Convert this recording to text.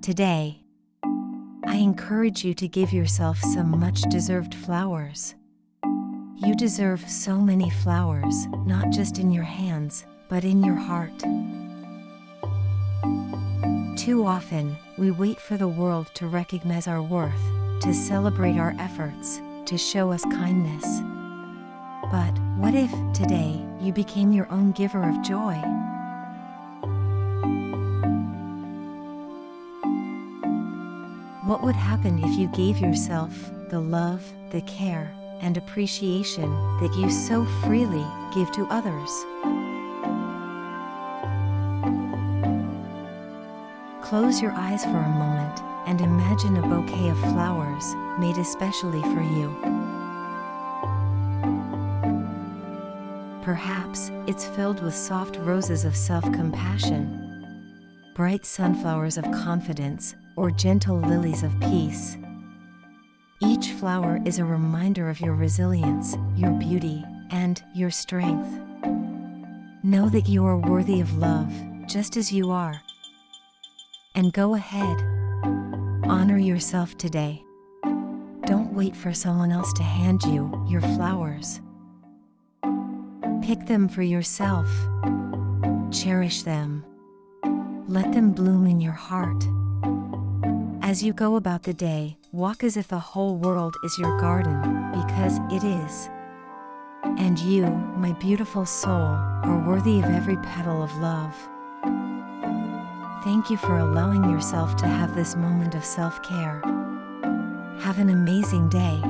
Today, I encourage you to give yourself some much-deserved flowers. You deserve so many flowers, not just in your hands, but in your heart. Too often, we wait for the world to recognize our worth, to celebrate our efforts, to show us kindness. But what if, today, you became your own giver of joy? What would happen if you gave yourself the love, the care, and appreciation that you so freely give to others? Close your eyes for a moment and imagine a bouquet of flowers made especially for you. Perhaps it's filled with soft roses of self-compassion, bright sunflowers of confidence, or gentle lilies of peace. Each flower is a reminder of your resilience, your beauty, and your strength. Know that you are worthy of love, just as you are. And go ahead. Honor yourself today. Don't wait for someone else to hand you your flowers. Pick them for yourself. Cherish them. Let them bloom in your heart. As you go about the day, walk as if the whole world is your garden, because it is. And you, my beautiful soul, are worthy of every petal of love. Thank you for allowing yourself to have this moment of self-care. Have an amazing day.